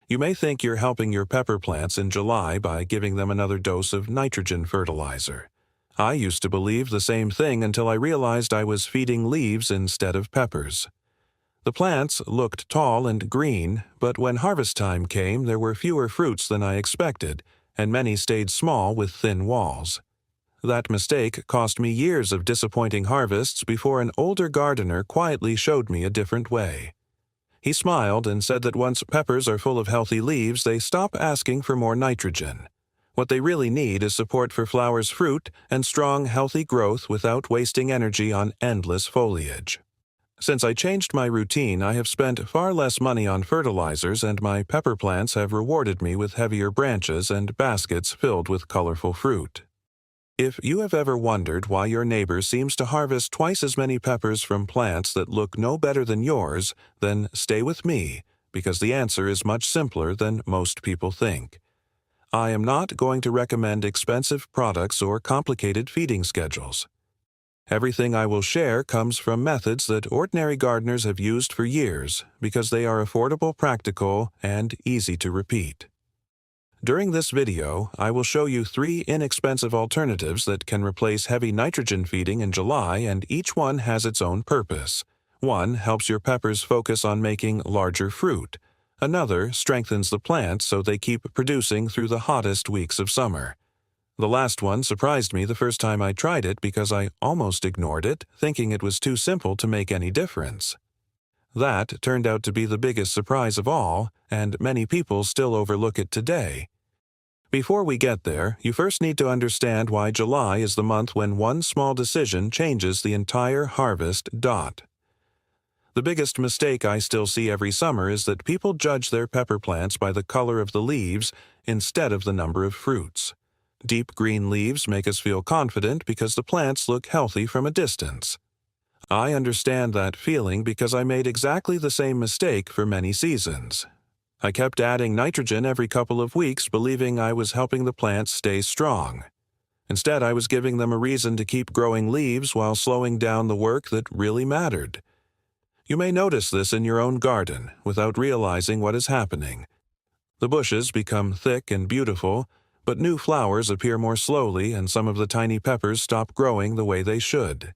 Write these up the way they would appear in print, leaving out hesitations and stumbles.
You may think you're helping your pepper plants in July by giving them another dose of nitrogen fertilizer. I used to believe the same thing until I realized I was feeding leaves instead of peppers. The plants looked tall and green, but when harvest time came, there were fewer fruits than I expected, and many stayed small with thin walls. That mistake cost me years of disappointing harvests before an older gardener quietly showed me a different way. He smiled and said that once peppers are full of healthy leaves, they stop asking for more nitrogen. What they really need is support for flowers' fruit and strong, healthy growth without wasting energy on endless foliage. Since I changed my routine, I have spent far less money on fertilizers, and my pepper plants have rewarded me with heavier branches and baskets filled with colorful fruit. If you have ever wondered why your neighbor seems to harvest twice as many peppers from plants that look no better than yours, then stay with me, because the answer is much simpler than most people think. I am not going to recommend expensive products or complicated feeding schedules. Everything I will share comes from methods that ordinary gardeners have used for years because they are affordable, practical, and easy to repeat. During this video, I will show you 3 inexpensive alternatives that can replace heavy nitrogen feeding in July, and each one has its own purpose. One helps your peppers focus on making larger fruit. Another strengthens the plants so they keep producing through the hottest weeks of summer. The last one surprised me the first time I tried it because I almost ignored it, thinking it was too simple to make any difference. That turned out to be the biggest surprise of all, and many people still overlook it today. Before we get there, you first need to understand why July is the month when one small decision changes the entire harvest. The biggest mistake I still see every summer is that people judge their pepper plants by the color of the leaves instead of the number of fruits. Deep green leaves make us feel confident because the plants look healthy from a distance. I understand that feeling because I made exactly the same mistake for many seasons. I kept adding nitrogen every couple of weeks, believing I was helping the plants stay strong. Instead, I was giving them a reason to keep growing leaves while slowing down the work that really mattered. You may notice this in your own garden without realizing what is happening. The bushes become thick and beautiful, but new flowers appear more slowly, and some of the tiny peppers stop growing the way they should.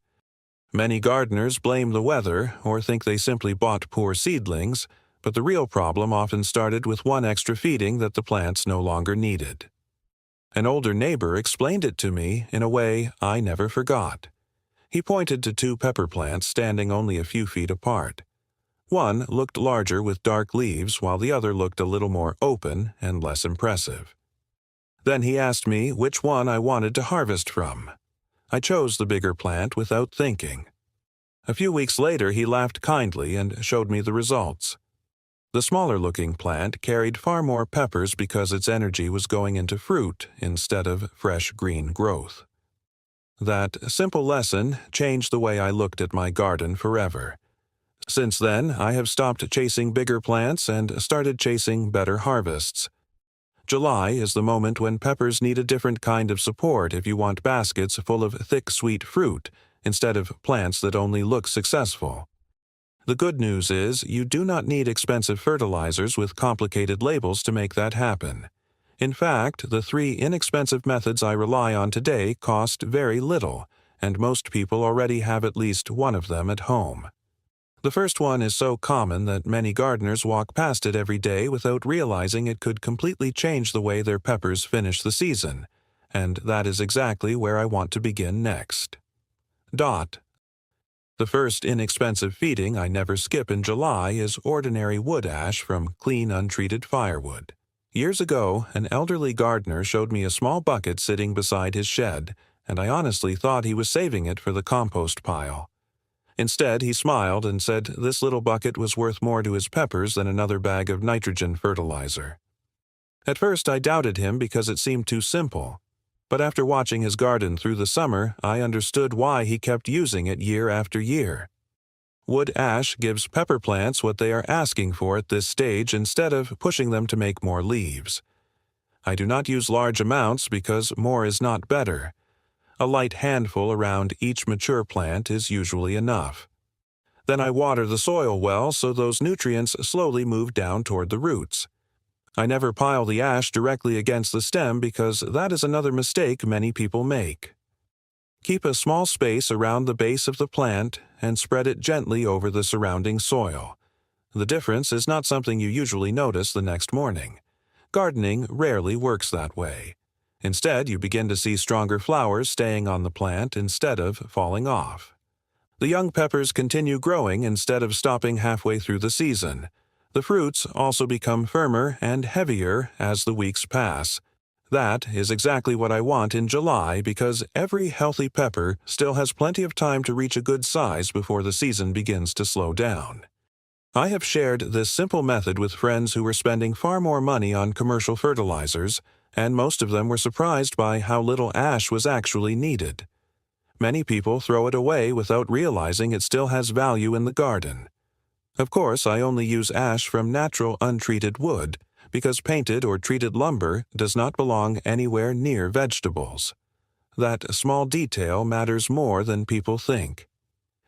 Many gardeners blame the weather or think they simply bought poor seedlings, but the real problem often started with one extra feeding that the plants no longer needed. An older neighbor explained it to me in a way I never forgot. He pointed to 2 pepper plants standing only a few feet apart. One looked larger with dark leaves, while the other looked a little more open and less impressive. Then he asked me which one I wanted to harvest from. I chose the bigger plant without thinking. A few weeks later, he laughed kindly and showed me the results. The smaller-looking plant carried far more peppers because its energy was going into fruit instead of fresh green growth. That simple lesson changed the way I looked at my garden forever. Since then, I have stopped chasing bigger plants and started chasing better harvests. July is the moment when peppers need a different kind of support if you want baskets full of thick, sweet fruit instead of plants that only look successful. The good news is you do not need expensive fertilizers with complicated labels to make that happen. In fact, the 3 inexpensive methods I rely on today cost very little, and most people already have at least one of them at home. The first one is so common that many gardeners walk past it every day without realizing it could completely change the way their peppers finish the season, and that is exactly where I want to begin next. The first inexpensive feeding I never skip in July is ordinary wood ash from clean, untreated firewood. Years ago, an elderly gardener showed me a small bucket sitting beside his shed, and I honestly thought he was saving it for the compost pile. Instead, he smiled and said this little bucket was worth more to his peppers than another bag of nitrogen fertilizer. At first, I doubted him because it seemed too simple. But after watching his garden through the summer, I understood why he kept using it year after year. Wood ash gives pepper plants what they are asking for at this stage instead of pushing them to make more leaves. I do not use large amounts because more is not better. A light handful around each mature plant is usually enough. Then I water the soil well so those nutrients slowly move down toward the roots. I never pile the ash directly against the stem because that is another mistake many people make. Keep a small space around the base of the plant and spread it gently over the surrounding soil. The difference is not something you usually notice the next morning. Gardening rarely works that way. Instead, you begin to see stronger flowers staying on the plant instead of falling off. The young peppers continue growing instead of stopping halfway through the season. The fruits also become firmer and heavier as the weeks pass. That is exactly what I want in July because every healthy pepper still has plenty of time to reach a good size before the season begins to slow down. I have shared this simple method with friends who were spending far more money on commercial fertilizers, and most of them were surprised by how little ash was actually needed. Many people throw it away without realizing it still has value in the garden. Of course, I only use ash from natural untreated wood, because painted or treated lumber does not belong anywhere near vegetables. That small detail matters more than people think.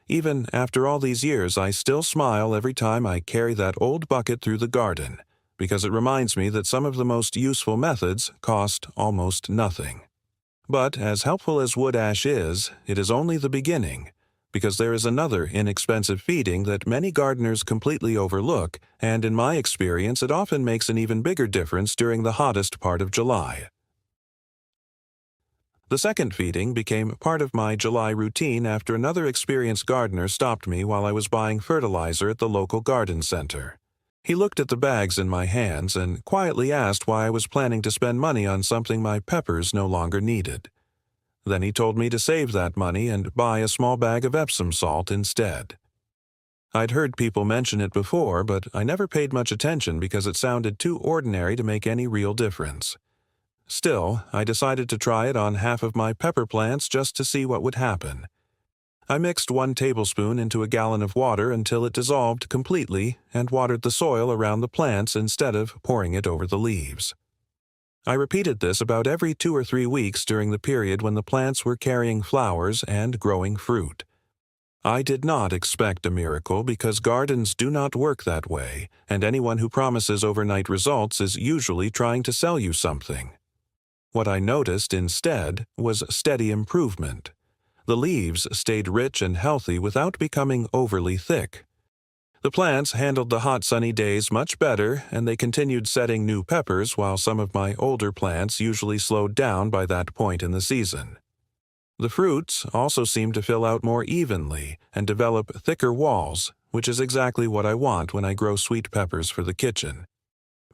Even after all these years, I still smile every time I carry that old bucket through the garden, because it reminds me that some of the most useful methods cost almost nothing. But as helpful as wood ash is, it is only the beginning, because there is another inexpensive feeding that many gardeners completely overlook, and in my experience it often makes an even bigger difference during the hottest part of July. The second feeding became part of my July routine after another experienced gardener stopped me while I was buying fertilizer at the local garden center. He looked at the bags in my hands and quietly asked why I was planning to spend money on something my peppers no longer needed. Then he told me to save that money and buy a small bag of Epsom salt instead. I'd heard people mention it before, but I never paid much attention because it sounded too ordinary to make any real difference. Still, I decided to try it on half of my pepper plants just to see what would happen. I mixed 1 tablespoon into a gallon of water until it dissolved completely and watered the soil around the plants instead of pouring it over the leaves. I repeated this about every 2 or 3 weeks during the period when the plants were carrying flowers and growing fruit. I did not expect a miracle because gardens do not work that way, and anyone who promises overnight results is usually trying to sell you something. What I noticed instead was steady improvement. The leaves stayed rich and healthy without becoming overly thick. The plants handled the hot sunny days much better, and they continued setting new peppers while some of my older plants usually slowed down by that point in the season. The fruits also seemed to fill out more evenly and develop thicker walls, which is exactly what I want when I grow sweet peppers for the kitchen.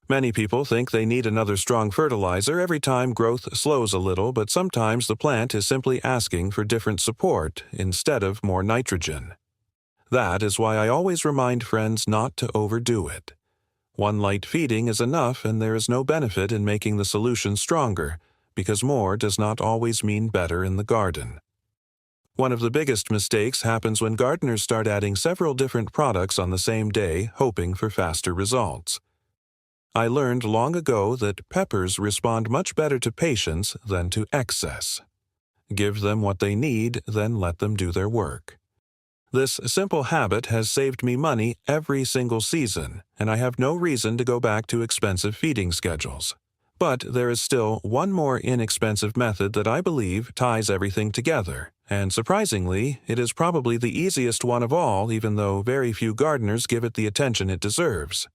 Many people think they need another strong fertilizer every time growth slows a little, but sometimes the plant is simply asking for different support instead of more nitrogen. That is why I always remind friends not to overdo it. 1 light feeding is enough, and there is no benefit in making the solution stronger, because more does not always mean better in the garden. One of the biggest mistakes happens when gardeners start adding several different products on the same day, hoping for faster results. I learned long ago that peppers respond much better to patience than to excess. Give them what they need, then let them do their work. This simple habit has saved me money every single season, and I have no reason to go back to expensive feeding schedules. But there is still one more inexpensive method that I believe ties everything together, and surprisingly, it is probably the easiest one of all, even though very few gardeners give it the attention it deserves.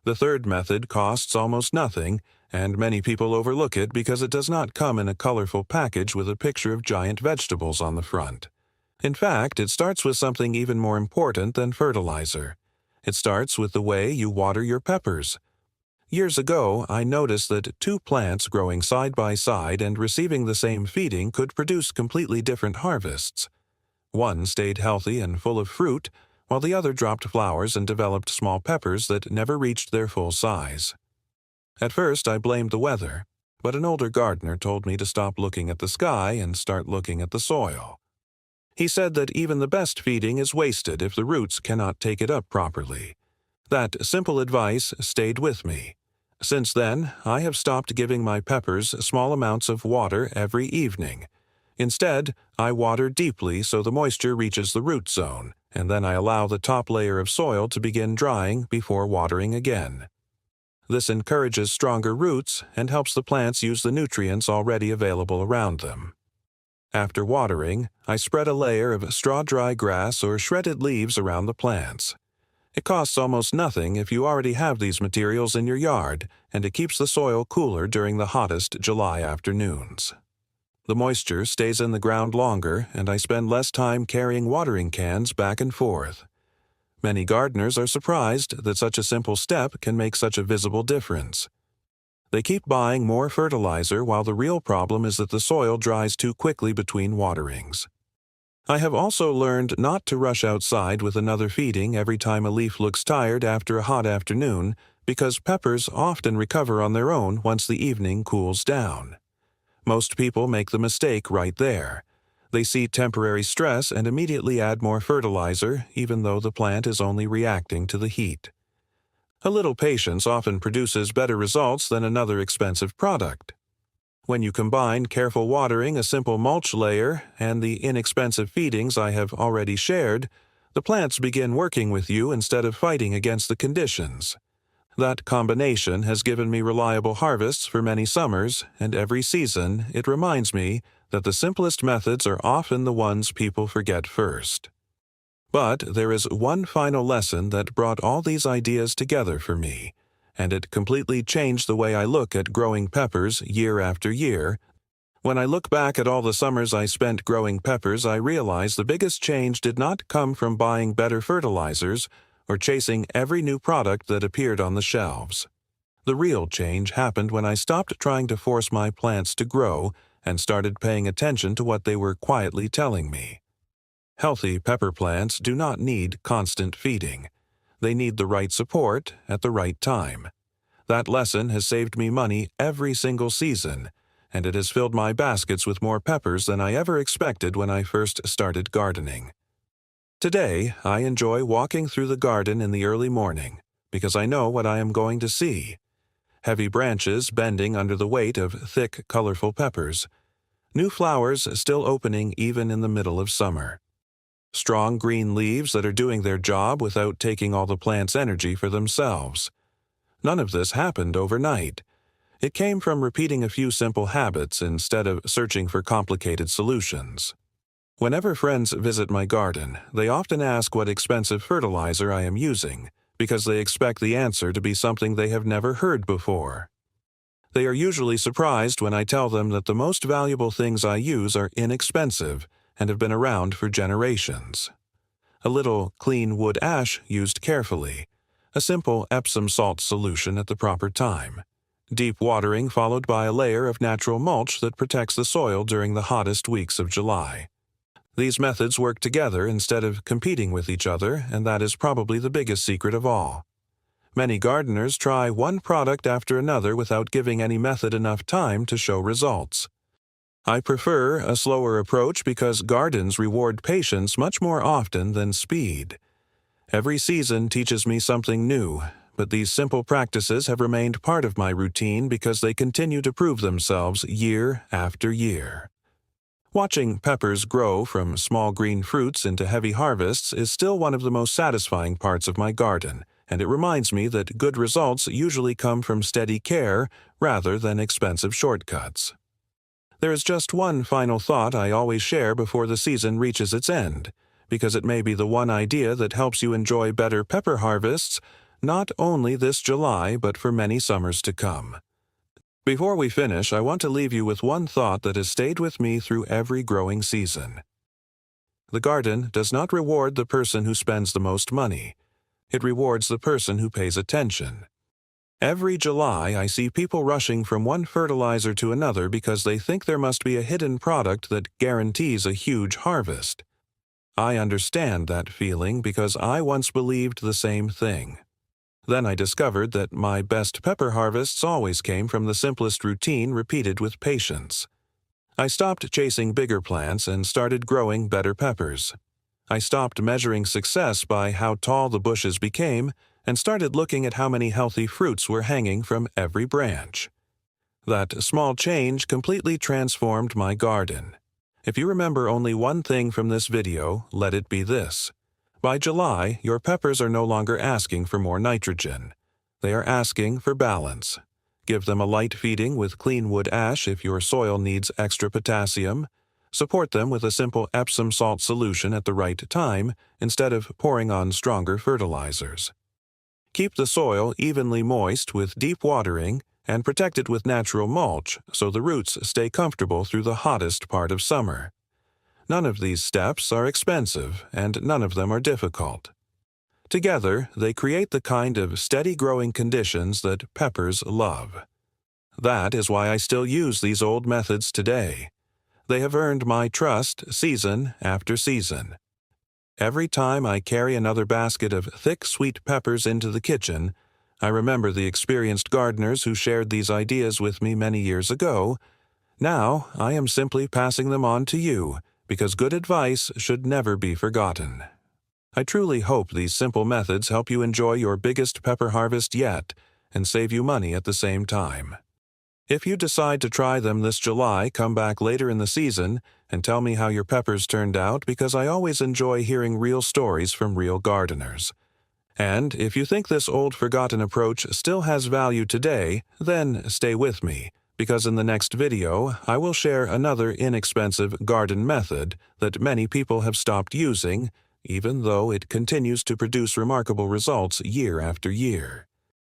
The third method costs almost nothing, and many people overlook it because it does not come in a colorful package with a picture of giant vegetables on the front. In fact, it starts with something even more important than fertilizer. It starts with the way you water your peppers. Years ago, I noticed that 2 plants growing side by side and receiving the same feeding could produce completely different harvests. One stayed healthy and full of fruit, while the other dropped flowers and developed small peppers that never reached their full size. At first, I blamed the weather, but an older gardener told me to stop looking at the sky and start looking at the soil. He said that even the best feeding is wasted if the roots cannot take it up properly. That simple advice stayed with me. Since then, I have stopped giving my peppers small amounts of water every evening. Instead, I water deeply so the moisture reaches the root zone, and then I allow the top layer of soil to begin drying before watering again. This encourages stronger roots and helps the plants use the nutrients already available around them. After watering, I spread a layer of straw-dry grass or shredded leaves around the plants. It costs almost nothing if you already have these materials in your yard, and it keeps the soil cooler during the hottest July afternoons. The moisture stays in the ground longer, and I spend less time carrying watering cans back and forth. Many gardeners are surprised that such a simple step can make such a visible difference. They keep buying more fertilizer while the real problem is that the soil dries too quickly between waterings. I have also learned not to rush outside with another feeding every time a leaf looks tired after a hot afternoon, because peppers often recover on their own once the evening cools down. Most people make the mistake right there. They see temporary stress and immediately add more fertilizer, even though the plant is only reacting to the heat. A little patience often produces better results than another expensive product. When you combine careful watering, a simple mulch layer, and the inexpensive feedings I have already shared, the plants begin working with you instead of fighting against the conditions. That combination has given me reliable harvests for many summers, and every season it reminds me that the simplest methods are often the ones people forget first. But there is one final lesson that brought all these ideas together for me, and it completely changed the way I look at growing peppers year after year. When I look back at all the summers I spent growing peppers, I realize the biggest change did not come from buying better fertilizers or chasing every new product that appeared on the shelves. The real change happened when I stopped trying to force my plants to grow and started paying attention to what they were quietly telling me. Healthy pepper plants do not need constant feeding. They need the right support at the right time. That lesson has saved me money every single season, and it has filled my baskets with more peppers than I ever expected when I first started gardening. Today, I enjoy walking through the garden in the early morning because I know what I am going to see. Heavy branches bending under the weight of thick, colorful peppers. New flowers still opening even in the middle of summer. Strong green leaves that are doing their job without taking all the plant's energy for themselves. None of this happened overnight. It came from repeating a few simple habits instead of searching for complicated solutions. Whenever friends visit my garden, they often ask what expensive fertilizer I am using, because they expect the answer to be something they have never heard before. They are usually surprised when I tell them that the most valuable things I use are inexpensive and have been around for generations. A little clean wood ash used carefully, a simple Epsom salt solution at the proper time, deep watering followed by a layer of natural mulch that protects the soil during the hottest weeks of July. These methods work together instead of competing with each other, and that is probably the biggest secret of all. Many gardeners try one product after another without giving any method enough time to show results. I prefer a slower approach because gardens reward patience much more often than speed. Every season teaches me something new, but these simple practices have remained part of my routine because they continue to prove themselves year after year. Watching peppers grow from small green fruits into heavy harvests is still one of the most satisfying parts of my garden, and it reminds me that good results usually come from steady care rather than expensive shortcuts. There is just one final thought I always share before the season reaches its end, because it may be the one idea that helps you enjoy better pepper harvests, not only this July but for many summers to come. Before we finish, I want to leave you with one thought that has stayed with me through every growing season. The garden does not reward the person who spends the most money. It rewards the person who pays attention. Every July, I see people rushing from one fertilizer to another because they think there must be a hidden product that guarantees a huge harvest. I understand that feeling because I once believed the same thing. Then I discovered that my best pepper harvests always came from the simplest routine repeated with patience. I stopped chasing bigger plants and started growing better peppers. I stopped measuring success by how tall the bushes became and started looking at how many healthy fruits were hanging from every branch. That small change completely transformed my garden. If you remember only one thing from this video, let it be this. By July, your peppers are no longer asking for more nitrogen. They are asking for balance. Give them a light feeding with clean wood ash if your soil needs extra potassium. Support them with a simple Epsom salt solution at the right time instead of pouring on stronger fertilizers. Keep the soil evenly moist with deep watering and protect it with natural mulch so the roots stay comfortable through the hottest part of summer. None of these steps are expensive and none of them are difficult. Together, they create the kind of steady growing conditions that peppers love. That is why I still use these old methods today. They have earned my trust season after season. Every time I carry another basket of thick, sweet peppers into the kitchen, I remember the experienced gardeners who shared these ideas with me many years ago. Now, I am simply passing them on to you, because good advice should never be forgotten. I truly hope these simple methods help you enjoy your biggest pepper harvest yet and save you money at the same time. If you decide to try them this July, come back later in the season and tell me how your peppers turned out, because I always enjoy hearing real stories from real gardeners. And if you think this old forgotten approach still has value today, then stay with me, because in the next video I will share another inexpensive garden method that many people have stopped using, even though it continues to produce remarkable results year after year.